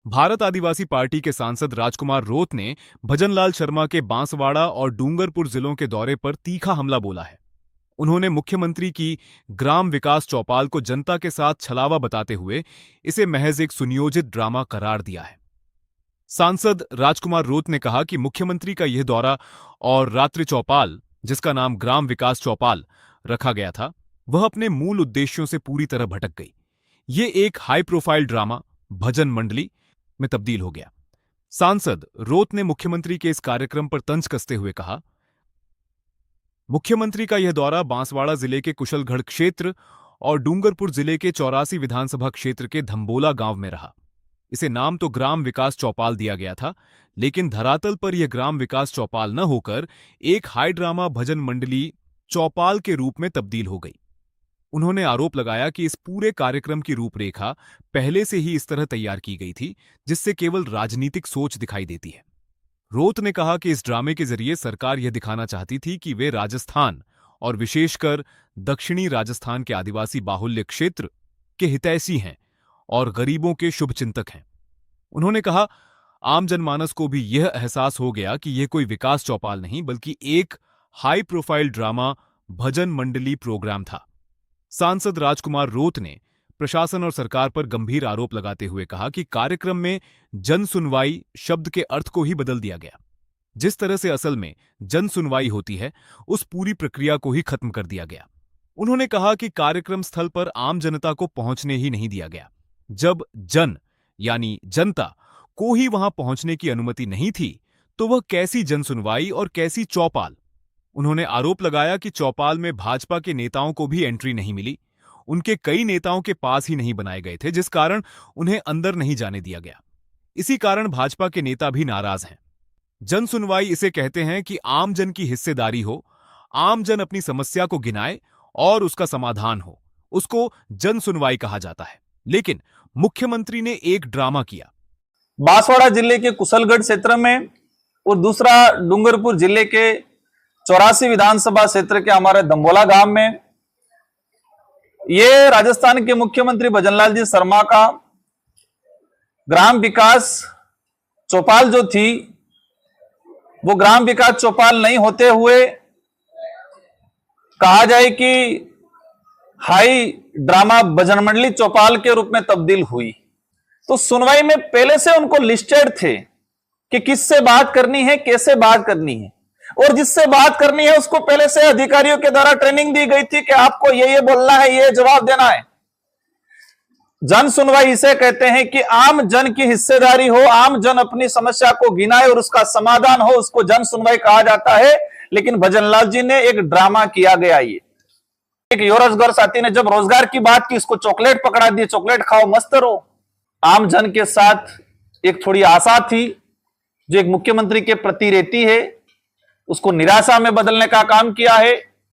भारत आदिवासी party के सांसद राजकुमार रोत ने भजनलाल शर्मा के बांसवाड़ा और डूंगरपुर जिलों के दौरे पर तीखा हमला बोला है। उन्होंने मुख्यमंत्री की ग्राम विकास चौपाल को जनता के साथ छलावा बताते हुए इसे महज एक सुनियोजित ड्रामा करार दिया है। सांसद राजकुमार रोत ने कहा कि मुख्यमंत्री का यह दौरा और रात्रि चौपाल, जिसका नाम ग्राम विकास चौपाल रखा गया था, वह अपने मूल उद्देश्यों से पूरी तरह भटक गई। ये एक हाई प्रोफाइल ड्रामा भजन मंडली में तब्दील हो गया। सांसद रोत ने मुख्यमंत्री के इस कार्यक्रम पर तंज कसते हुए कहा, मुख्यमंत्री का यह दौरा बांसवाड़ा जिले के कुशलगढ़ क्षेत्र और डूंगरपुर जिले के 84 विधानसभा क्षेत्र के धम्बोला गांव में रहा। इसे नाम तो ग्राम विकास चौपाल दिया गया था, लेकिन धरातल पर यह ग्राम विकास चौपाल न होकर एक हाई ड्रामा भजन मंडली चौपाल के रूप में तब्दील हो गई। उन्होंने आरोप लगाया कि इस पूरे कार्यक्रम की रूपरेखा पहले से ही इस तरह तैयार की गई थी, जिससे केवल राजनीतिक सोच दिखाई देती है। रोत ने कहा कि इस ड्रामे के जरिए सरकार यह दिखाना चाहती थी कि वे राजस्थान और विशेषकर दक्षिणी राजस्थान के आदिवासी बाहुल्य क्षेत्र के हितैषी हैं और गरीबों के शुभचिंतक हैं। उन्होंने कहा, आम जनमानस को भी यह एहसास हो गया कि यह कोई विकास चौपाल नहीं बल्कि एक हाई प्रोफाइल ड्रामा भजन मंडली प्रोग्राम था। सांसद राजकुमार रोत ने प्रशासन और सरकार पर गंभीर आरोप लगाते हुए कहा कि कार्यक्रम में जन सुनवाई शब्द के अर्थ को ही बदल दिया गया। जिस तरह से असल में जन सुनवाई होती है, उस पूरी प्रक्रिया को ही खत्म कर दिया गया। उन्होंने कहा कि कार्यक्रम स्थल पर आम जनता को पहुंचने ही नहीं दिया गया। जब जन यानी जनता को ही वहां पहुंचने की अनुमति नहीं थी, तो वह कैसी जन सुनवाई और कैसी चौपाल। उन्होंने आरोप लगाया कि चौपाल में भाजपा के नेताओं को भी एंट्री नहीं मिली। उनके कई नेताओं के पास ही नहीं बनाए गए थे, जिस कारण उन्हें अंदर नहीं जाने दिया गया। इसी कारण भाजपा के नेता भी नाराज हैं। जन सुनवाई इसे कहते हैं कि आम जन की हिस्सेदारी हो, आम जन अपनी समस्या को गिनाए और उसका समाधान हो, उसको जन सुनवाई कहा जाता है। लेकिन मुख्यमंत्री ने एक ड्रामा किया। बांसवाड़ा जिले के कुशलगढ़ क्षेत्र में और दूसरा डूंगरपुर जिले के 84 विधानसभा क्षेत्र के हमारे धम्बोला गांव में ये राजस्थान के मुख्यमंत्री भजनलाल जी शर्मा का ग्राम विकास चौपाल जो थी, वो ग्राम विकास चौपाल नहीं होते हुए कहा जाए कि हाई ड्रामा भजन मंडली चौपाल के रूप में तब्दील हुई। तो सुनवाई में पहले से उनको लिस्टेड थे कि किससे बात करनी है, कैसे बात करनी है, और जिससे बात करनी है उसको पहले से अधिकारियों के द्वारा ट्रेनिंग दी गई थी कि आपको ये बोलना है, ये जवाब देना है। जन सुनवाई इसे कहते हैं कि आम जन की हिस्सेदारी हो, आम जन अपनी समस्या को गिनाए और उसका समाधान हो, उसको जन सुनवाई कहा जाता है। लेकिन भजनलाल जी ने एक ड्रामा किया गया। ये एक योरजगर साथी ने जब रोजगार की बात की, इसको चॉकलेट पकड़ा दी, चॉकलेट खाओ मस्त रहो। आम जन के साथ एक थोड़ी आशा थी जो एक मुख्यमंत्री के प्रति रहती है, उसको निराशा में बदलने का काम किया है।